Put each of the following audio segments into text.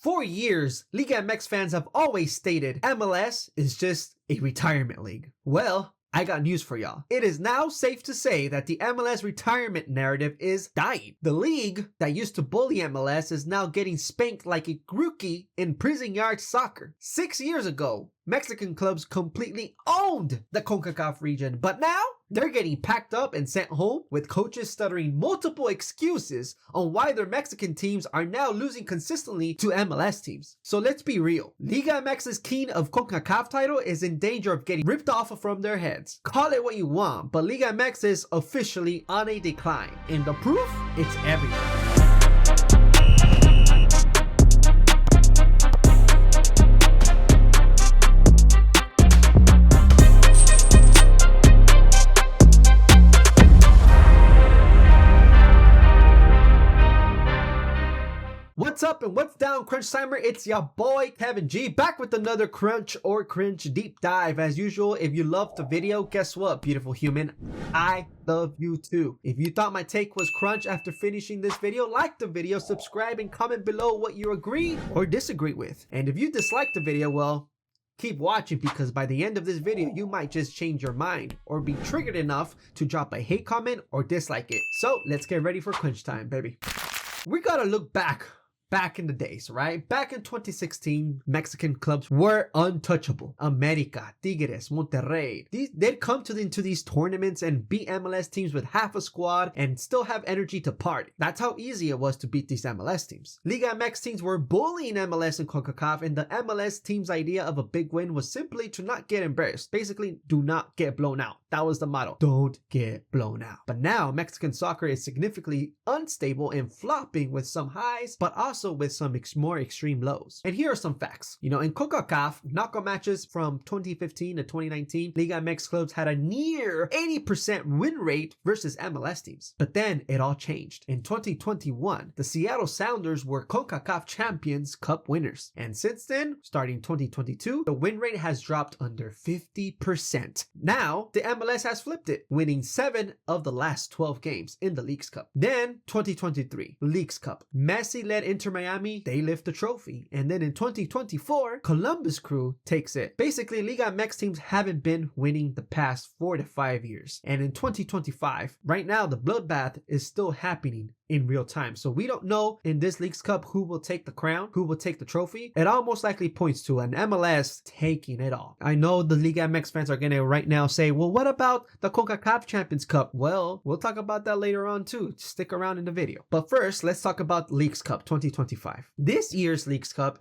For years, Liga MX fans have always stated MLS is just a retirement league. Well, I got news for y'all. It is now safe to say that the MLS retirement narrative is dying. The league that used to bully MLS is now getting spanked like a rookie in prison yard soccer. 6 years ago, Mexican clubs completely owned the CONCACAF region, but now they're getting packed up and sent home with coaches stuttering multiple excuses on why their Mexican teams are now losing consistently to MLS teams. So let's be real. Liga MX's king of CONCACAF title is in danger of getting ripped off from their heads. Call it what you want, but Liga MX is officially on a decline. And the proof? It's everywhere. What's up and what's down, Crunch Timer? It's your boy KeevingEee back with another Crunch or Cringe deep dive. As usual, if you loved the video, guess what, beautiful human? I love you too. If you thought my take was crunch after finishing this video, like the video, subscribe, and comment below what you agree or disagree with. And if you dislike the video, well, keep watching, because by the end of this video, you might just change your mind or be triggered enough to drop a hate comment or dislike it. So let's get ready for crunch time, baby. We gotta look back in the days, right? Back in 2016, Mexican clubs were untouchable. America, Tigres, Monterrey. They'd come into these tournaments and beat MLS teams with half a squad and still have energy to party. That's how easy it was to beat these MLS teams. Liga MX teams were bullying MLS and CONCACAF, and the MLS team's idea of a big win was simply to not get embarrassed. Basically, do not get blown out. That was the motto. Don't get blown out. But now, Mexican soccer is significantly unstable and flopping with some highs, but also with some more extreme lows. And here are some facts. You know, in CONCACAF, knockout matches from 2015 to 2019, Liga MX clubs had a near 80% win rate versus MLS teams. But then it all changed. In 2021, the Seattle Sounders were CONCACAF Champions Cup winners. And since then, starting 2022, the win rate has dropped under 50%. Now, the MLS has flipped it, winning 7 of the last 12 games in the Leagues Cup. Then, 2023, Leagues Cup. Messi-led Inter Miami, they lift the trophy. And then in 2024, Columbus Crew takes it. Basically, Liga MX teams haven't been winning the past 4 to 5 years. And in 2025, right now, the bloodbath is still happening in real time. So we don't know in this Leagues Cup who will take the crown, who will take the trophy. It almost likely points to an MLS taking it all. I know the Liga MX fans are gonna right now say, well, what about the CONCACAF Champions Cup? Well, we'll talk about that later on too. Stick around in the video. But first, let's talk about Leagues Cup 2025. This year's Leagues Cup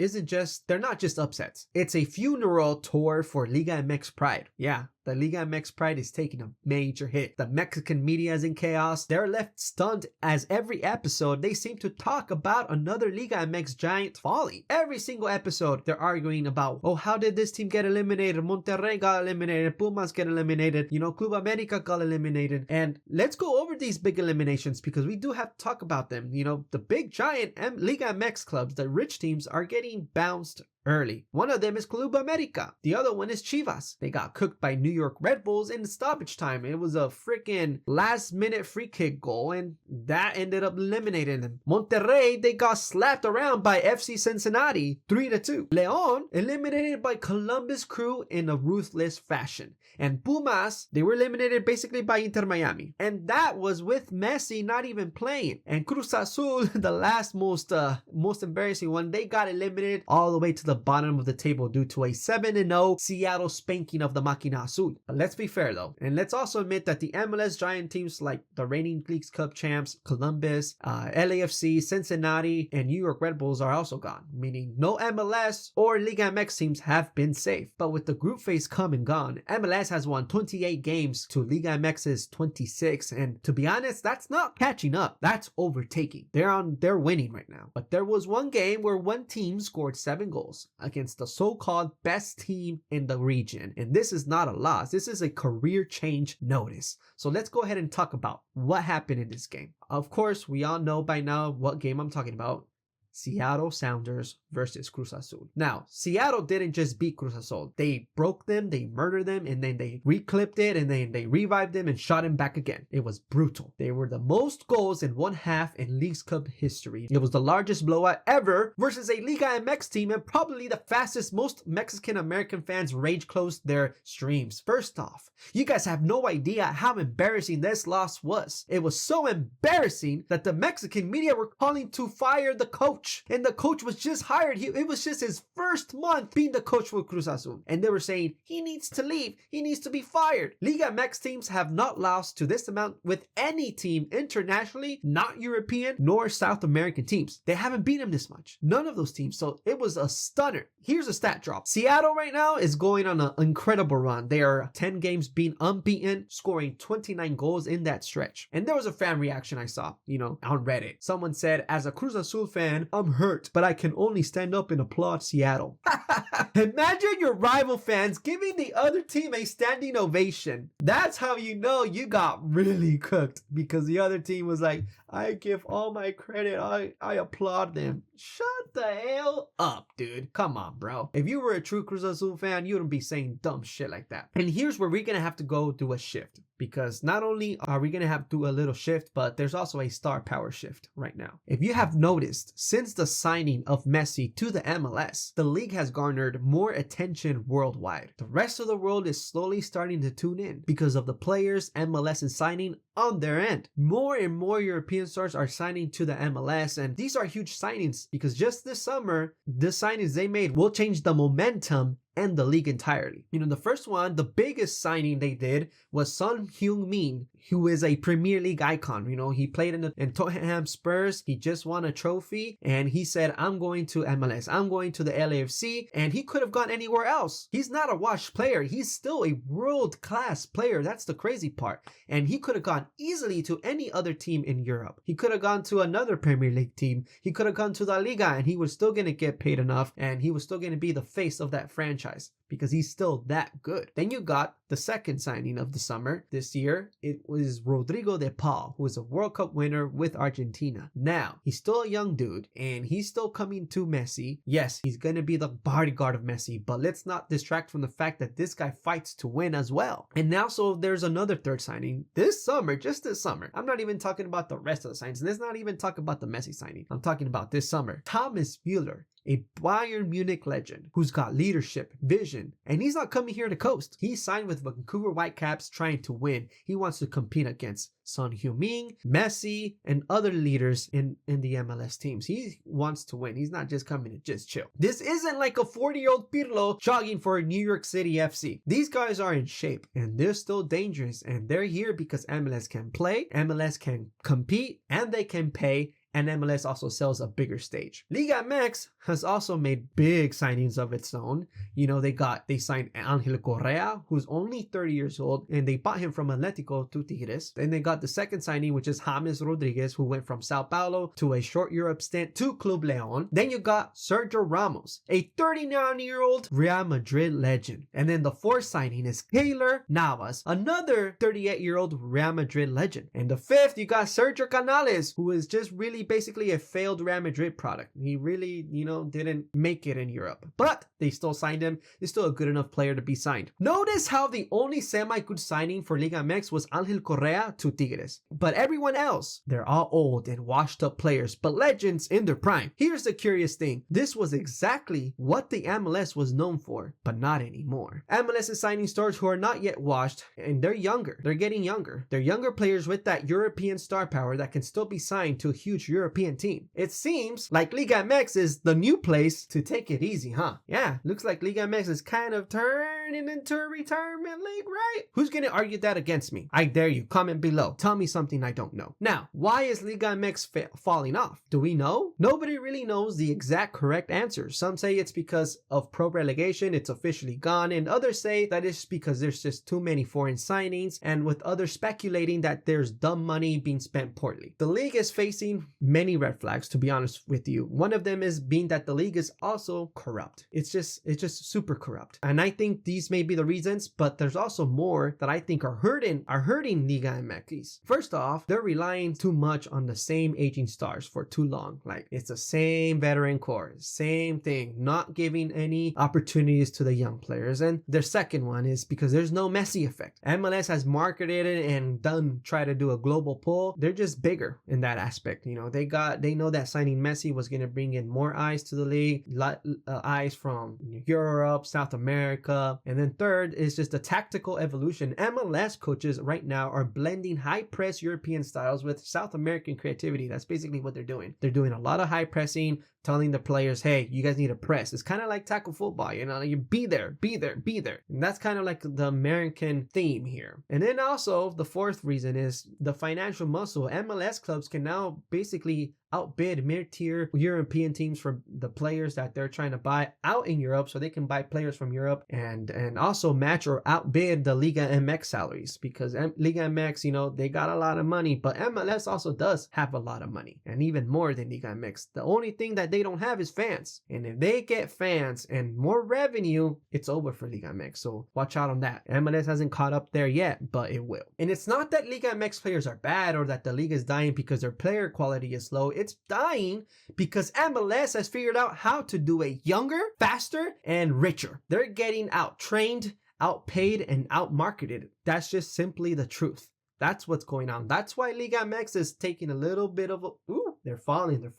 they're not just upsets. It's a funeral tour for Liga MX pride. Yeah. The Liga MX pride is taking a major hit. The Mexican media is in chaos. They're left stunned as every episode they seem to talk about another Liga MX giant falling. Every single episode they're arguing about, oh, how did this team get eliminated? Monterrey got eliminated. Pumas get eliminated. You know, Club America got eliminated. And let's go over these big eliminations because we do have to talk about them. You know, the big giant Liga MX clubs, the rich teams, are getting bounced early. One of them is Club America. The other one is Chivas. They got cooked by New York Red Bulls in stoppage time. It was a freaking last minute free kick goal and that ended up eliminating them. Monterrey, they got slapped around by FC Cincinnati 3-2. León eliminated by Columbus Crew in a ruthless fashion. And Pumas, they were eliminated basically by Inter Miami. And that was with Messi not even playing. And Cruz Azul, the last most embarrassing one, they got eliminated all the way to the bottom of the table due to a 7-0 Seattle spanking of the Máquina Azul. But let's be fair though, and let's also admit that the MLS giant teams like the reigning Leagues Cup champs, Columbus, LAFC, Cincinnati, and New York Red Bulls are also gone, meaning no MLS or Liga MX teams have been safe. But with the group phase come and gone, MLS has won 28 games to Liga MX's 26, and to be honest, that's not catching up, that's overtaking. They're winning right now. But there was one game where one team scored 7 goals against the so-called best team in the region, and this is not a loss, this is a career change notice. So let's go ahead and talk about what happened in this game. Of course, we all know by now what game I'm talking about. Seattle Sounders versus Cruz Azul. Now, Seattle didn't just beat Cruz Azul. They broke them, they murdered them, and then they reclipped it, and then they revived them and shot him back again. It was brutal. They were the most goals in one half in Leagues Cup history. It was the largest blowout ever versus a Liga MX team, and probably the fastest most Mexican-American fans rage closed their streams. First off, you guys have no idea how embarrassing this loss was. It was so embarrassing that the Mexican media were calling to fire the coach, and the coach was just hired. It was just his first month being the coach for Cruz Azul, and they were saying he needs to leave, he needs to be fired. Liga MX teams have not lost to this amount with any team internationally, not European nor South American teams. They haven't beat him this much, none of those teams. So it was a stunner. Here's a stat drop. Seattle right now is going on an incredible run. They are 10 games being unbeaten, scoring 29 goals in that stretch. And there was a fan reaction I saw, on Reddit. Someone said, as a Cruz Azul fan, I'm hurt, but I can only stand up and applaud Seattle. Imagine your rival fans giving the other team a standing ovation. That's how you know you got really cooked, because the other team was like, I give all my credit, I applaud them. Shut the hell up, dude. Come on, bro. If you were a true Cruz Azul fan, you wouldn't be saying dumb shit like that. And here's where we're gonna have to go do a shift, because not only are we gonna have to do a little shift, but there's also a star power shift right now. If you have noticed, since the signing of Messi to the MLS, the league has garnered more attention worldwide. The rest of the world is slowly starting to tune in because of the players MLS is signing on their end. More and more European stars are signing to the MLS, and these are huge signings because just this summer, the signings they made will change the momentum and the league entirely. The first one, the biggest signing they did was Son Heung-min, who is a Premier League icon. He played in Tottenham Spurs. He just won a trophy, and he said, I'm going to MLS. I'm going to the LAFC, and he could have gone anywhere else. He's not a washed player. He's still a world-class player. That's the crazy part. And he could have gone easily to any other team in Europe. He could have gone to another Premier League team. He could have gone to La Liga, and he was still going to get paid enough, and he was still going to be the face of that franchise, because he's still that good. Then you got the second signing of the summer this year. It was Rodrigo de Paul, who is a World Cup winner with Argentina. Now, he's still a young dude, and he's still coming to Messi. Yes, he's going to be the bodyguard of Messi, but let's not distract from the fact that this guy fights to win as well. And now, so there's another third signing this summer, just this summer. I'm not even talking about the rest of the signings. Let's not even talk about the Messi signing. I'm talking about this summer. Thomas Müller, a Bayern Munich legend who's got leadership, vision, and he's not coming here to coast. He signed with Vancouver Whitecaps trying to win. He wants to compete against Son Heung-min, Messi, and other leaders in the MLS teams. He wants to win. He's not just coming to just chill. This isn't like a 40-year-old Pirlo jogging for New York City FC. These guys are in shape, and they're still dangerous, and they're here because MLS can play, MLS can compete, and they can pay, and MLS also sells a bigger stage. Liga MX has also made big signings of its own. They signed Angel Correa, who's only 30 years old, and they bought him from Atletico to Tigres. Then they got the second signing, which is James Rodriguez, who went from Sao Paulo to a short Europe stint to Club Leon. Then you got Sergio Ramos, a 39-year-old Real Madrid legend. And then the fourth signing is Keylor Navas, another 38-year-old Real Madrid legend. And the fifth, you got Sergio Canales, who is just really basically a failed Real Madrid product. He really, didn't make it in Europe, but they still signed him. He's still a good enough player to be signed. Notice how the only semi-good signing for Liga MX was Angel Correa to Tigres, but everyone else, they're all old and washed up players, but legends in their prime. Here's the curious thing. This was exactly what the MLS was known for, but not anymore. MLS is signing stars who are not yet washed, and they're younger. They're getting younger. They're younger players with that European star power that can still be signed to a huge European team. It seems like Liga MX is the new place to take it easy, huh? Yeah, looks like Liga MX is kind of turning into a retirement league, right? Who's gonna argue that against me? I dare you. Comment below. Tell me something I don't know. Now, why is Liga MX falling off? Do we know? Nobody really knows the exact correct answer. Some say it's because of pro relegation, it's officially gone, and others say that it's because there's just too many foreign signings, and with others speculating that there's dumb money being spent poorly. The league is facing many red flags, to be honest with you. One of them is being that the league is also corrupt. It's just super corrupt. And I think these these may be the reasons, but there's also more that I think are hurting Liga MX. First off, they're relying too much on the same aging stars for too long. Like, it's the same veteran core, same thing, not giving any opportunities to the young players. And their second one is because there's no Messi effect. MLS has marketed it and try to do a global pull. They're just bigger in that aspect. You know, they know that signing Messi was going to bring in more eyes to the league, eyes from Europe, South America. And then third is just the tactical evolution. MLS coaches right now are blending high press European styles with South American creativity. That's basically what they're doing. They're doing a lot of high pressing, telling the players, hey, you guys need to press. It's kind of like tackle football, you know, you be there. And that's kind of like the American theme here. And then also the fourth reason is the financial muscle. MLS clubs can now basically outbid mid-tier European teams for the players that they're trying to buy out in Europe, so they can buy players from Europe and also match or outbid the Liga MX salaries, because Liga MX, you know, they got a lot of money, but MLS also does have a lot of money, and even more than Liga MX. The only thing that they don't have is fans, and if they get fans and more revenue, it's over for Liga MX. So watch out on that. MLS hasn't caught up there yet, but it will. And it's not that Liga MX players are bad or that the league is dying because their player quality is low. It's dying because MLS has figured out how to do it younger, faster, and richer. They're getting out-trained, outpaid, and out-marketed. That's just simply the truth. That's what's going on. That's why Liga MX is taking a little bit of a... Ooh, they're falling.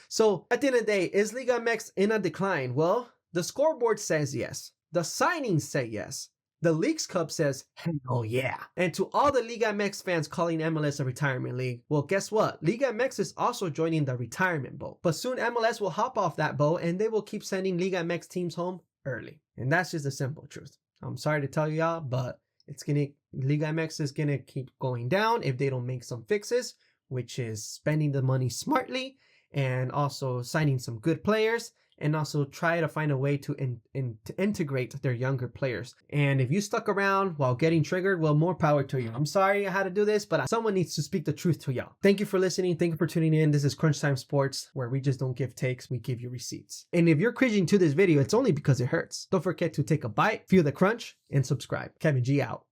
So at the end of the day, is Liga MX in a decline? Well, the scoreboard says yes. The signings say yes. The Leagues Cup says, hell yeah. And to all the Liga MX fans calling MLS a retirement league, well, guess what? Liga MX is also joining the retirement boat. But soon MLS will hop off that boat and they will keep sending Liga MX teams home early. And that's just the simple truth. I'm sorry to tell y'all, but Liga MX is gonna keep going down if they don't make some fixes, which is spending the money smartly and also signing some good players, and also try to find a way to integrate their younger players. And if you stuck around while getting triggered, well, more power to you. I'm sorry I had to do this, but someone needs to speak the truth to y'all. Thank you for listening. Thank you for tuning in. This is Crunch Time Sports, where we just don't give takes, we give you receipts. And if you're cringing to this video, it's only because it hurts. Don't forget to take a bite, feel the crunch, and subscribe. Kevin G out.